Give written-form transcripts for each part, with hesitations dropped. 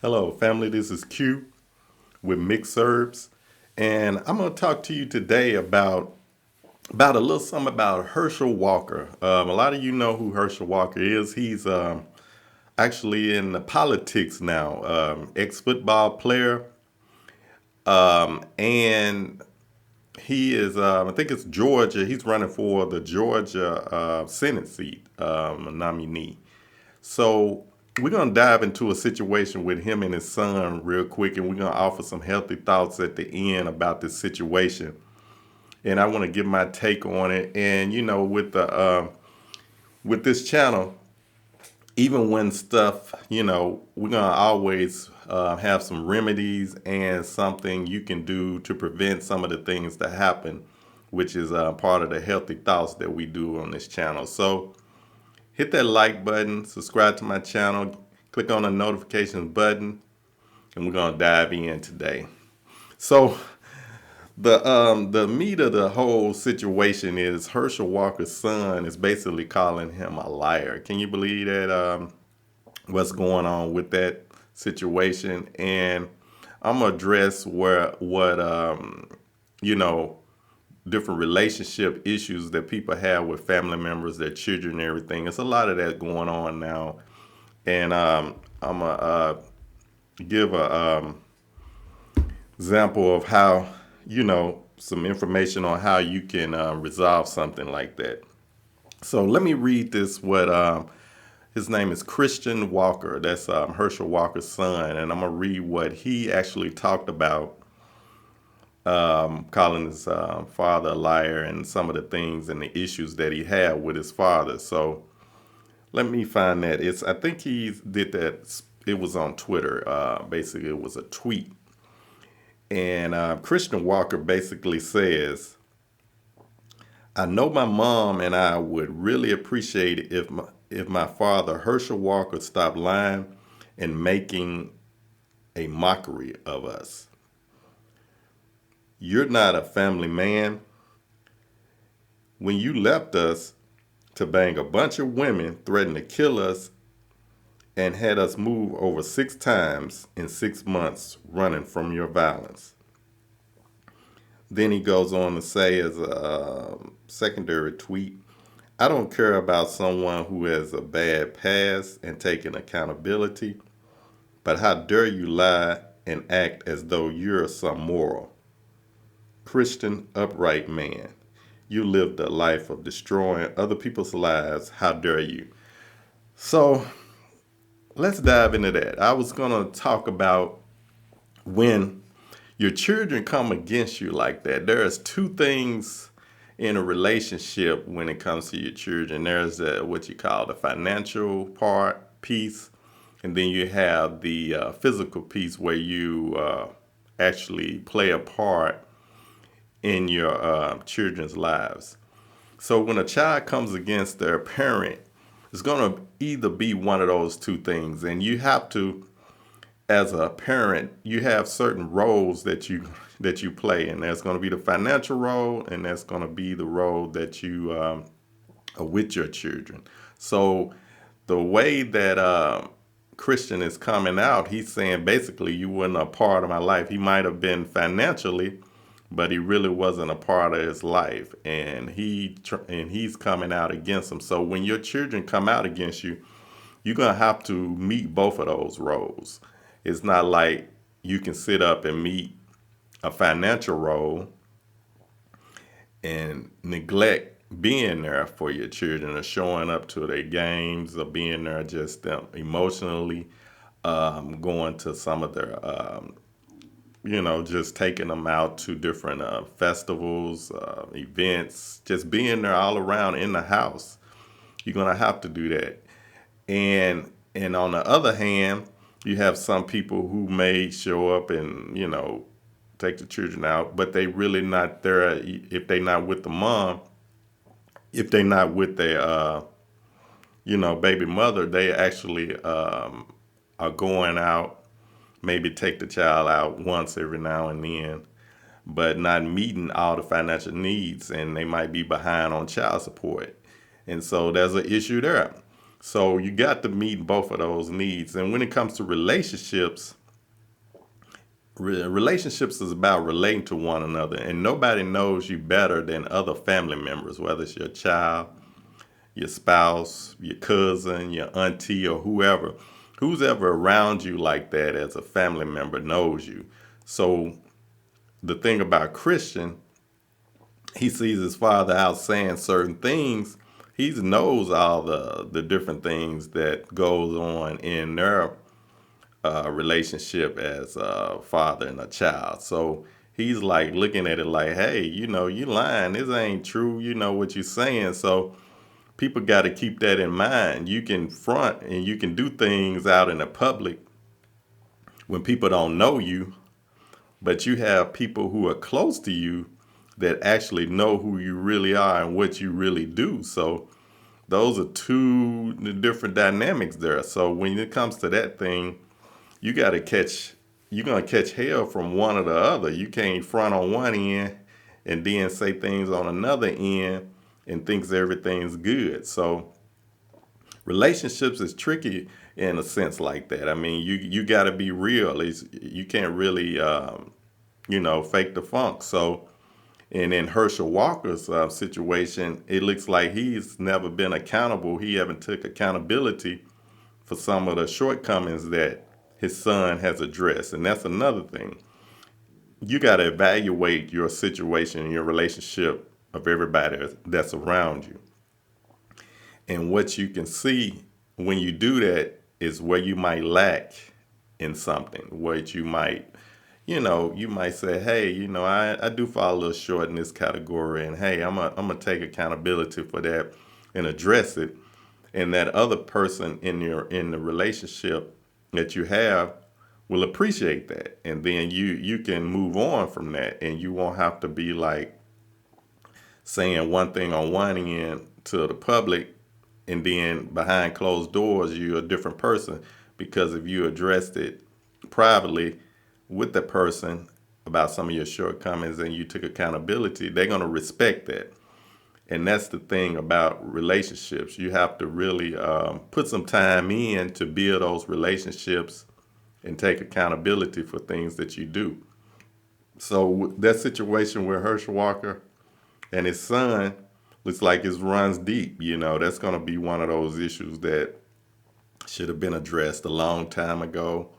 Hello, family. This is Q with Mixherbs, and I'm going to talk to you today about a little something about Herschel Walker. A lot of you know who Herschel Walker is. He's actually in the politics now, ex-football player, and he is. I think it's Georgia. He's running for the Georgia Senate seat, nominee. So we're gonna dive into a situation with him and his son real quick, and we're gonna offer some healthy thoughts at the end about this situation. And I want to give my take on it. And with this channel, even when stuff, we're gonna always have some remedies and something you can do to prevent some of the things that happen, which is part of the healthy thoughts that we do on this channel. So hit that like button, subscribe to my channel, click on the notifications button, and we're gonna dive in today. So the meat of the whole situation is Herschel Walker's son is basically calling him a liar. Can you believe that? What's going on with that situation? And I'm gonna address where what you know different relationship issues that people have with family members, their children, and everything. It's a lot of that going on now, and I'm gonna give a example of how some information on how you can resolve something like that. So let me read this. What his name is Christian Walker. That's Herschel Walker's son, and I'm gonna read what he actually talked about calling his father a liar and some of the things and the issues that he had with his father. So let me find that. I think he did that. It was on Twitter. Basically, it was a tweet. And Christian Walker basically says, I know my mom and I would really appreciate it if my father, Herschel Walker, stopped lying and making a mockery of us. You're not a family man. When you left us to bang a bunch of women, threatened to kill us, and had us move over 6 times in 6 months running from your violence. Then he goes on to say, as a secondary tweet, I don't care about someone who has a bad past and taking accountability, but how dare you lie and act as though you're some moral, Christian, upright man. You lived a life of destroying other people's lives. How dare you? So let's dive into that. I was going to talk about when your children come against you like that. There's two things in a relationship when it comes to your children. There's what you call the financial piece, and then you have the physical piece where you actually play a part in your children's lives. So when a child comes against their parent, it's going to either be one of those two things, and you have to, as a parent, you have certain roles that you play, and there's going to be the financial role, and that's going to be the role that you are with your children. So the way that Christian is coming out, he's saying basically you weren't a part of my life. He might have been financially, but he really wasn't a part of his life, and he's coming out against him. So when your children come out against you, you're gonna have to meet both of those roles. It's not like you can sit up and meet a financial role and neglect being there for your children or showing up to their games or being there just emotionally, going to some of their just taking them out to different festivals, events, just being there all around in the house. You're gonna have to do that. And on the other hand, you have some people who may show up and take the children out, but they really not there if they not with the mom, if they not with their baby mother. They actually are going out, maybe take the child out once every now and then, but not meeting all the financial needs, and they might be behind on child support. And so there's an issue there. So you got to meet both of those needs. And when it comes to relationships, relationships is about relating to one another, and nobody knows you better than other family members, whether it's your child, your spouse, your cousin, your auntie, or whoever. Who's ever around you like that as a family member knows you. So the thing about Christian, he sees his father out saying certain things. He knows all the different things that goes on in their relationship as a father and a child. So he's like looking at it like, hey, you lying. This ain't true. You know what you're saying. So people got to keep that in mind. You can front and you can do things out in the public when people don't know you, but you have people who are close to you that actually know who you really are and what you really do. So those are two different dynamics there. So when it comes to that thing, you got to catch, you're going to catch hell from one or the other. You can't front on one end and then say things on another end and thinks everything's good. So relationships is tricky in a sense like that. I mean, you got to be real. You can't really, fake the funk. So, and in Herschel Walker's situation, it looks like he's never been accountable. He haven't took accountability for some of the shortcomings that his son has addressed. And that's another thing. You got to evaluate your situation and your relationship of everybody that's around you. And what you can see when you do that is where you might lack in something, what you might say, hey, I do fall a little short in this category, and hey, I'm gonna take accountability for that and address it. And that other person in the relationship that you have will appreciate that, and then you can move on from that, and you won't have to be like saying one thing on one end to the public, and then behind closed doors you're a different person, because if you addressed it privately with the person about some of your shortcomings and you took accountability, they're going to respect that. And that's the thing about relationships. You have to really put some time in to build those relationships and take accountability for things that you do. So that situation with Herschel Walker and his son looks like it runs deep. That's going to be one of those issues that should have been addressed a long time ago.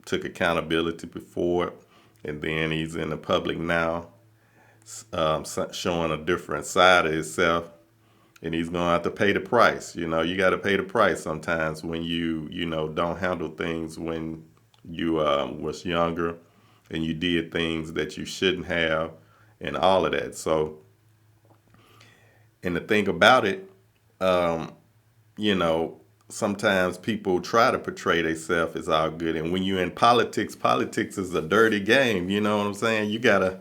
Took accountability before, and then he's in the public now, showing a different side of himself, and he's going to have to pay the price. You got to pay the price sometimes when you don't handle things when you was younger, and you did things that you shouldn't have, and all of that. So, and the thing about it, um, you know, sometimes people try to portray themselves as all good, and when you're in politics, politics is a dirty game. You know what I'm saying? You gotta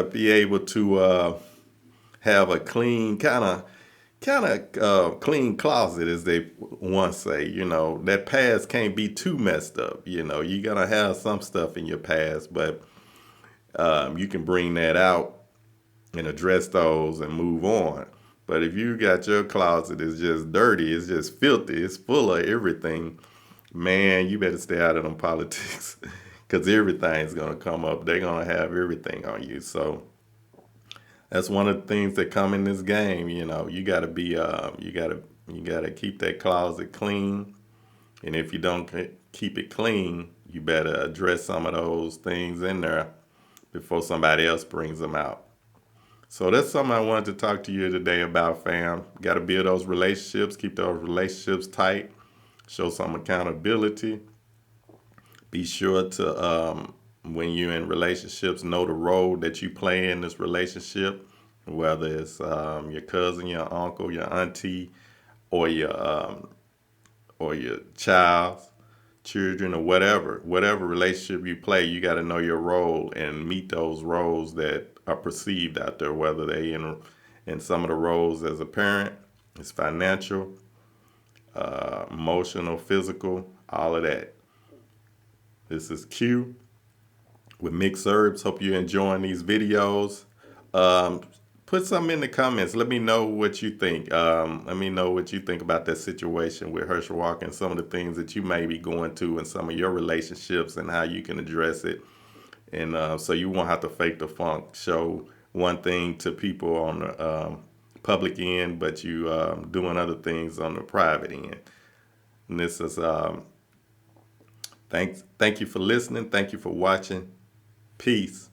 be able to have a clean kind of clean closet, as they once say. That past can't be too messed up. You're gonna have some stuff in your past, but you can bring that out and address those and move on. But if you got your closet is just dirty, it's just filthy, it's full of everything, man, you better stay out of them politics because everything's gonna come up. They're gonna have everything on you. So that's one of the things that come in this game. You gotta be, you gotta keep that closet clean, and if you don't keep it clean, you better address some of those things in there before somebody else brings them out. So that's something I wanted to talk to you today about, fam. Got to build those relationships, keep those relationships tight, show some accountability. Be sure to, when you're in relationships, know the role that you play in this relationship, whether it's your cousin, your uncle, your auntie, or your children, or whatever relationship you play. You got to know your role and meet those roles that are perceived out there, whether they in some of the roles as a parent, it's financial, emotional, physical, all of that. This is Q with Mixherbs. Hope you're enjoying these videos. Um, put something in the comments. Let me know what you think. Let me know what you think about that situation with Herschel Walker and some of the things that you may be going to in some of your relationships and how you can address it. And so you won't have to fake the funk. Show one thing to people on the public end, but you doing other things on the private end. And this is thank you for listening. Thank you for watching. Peace.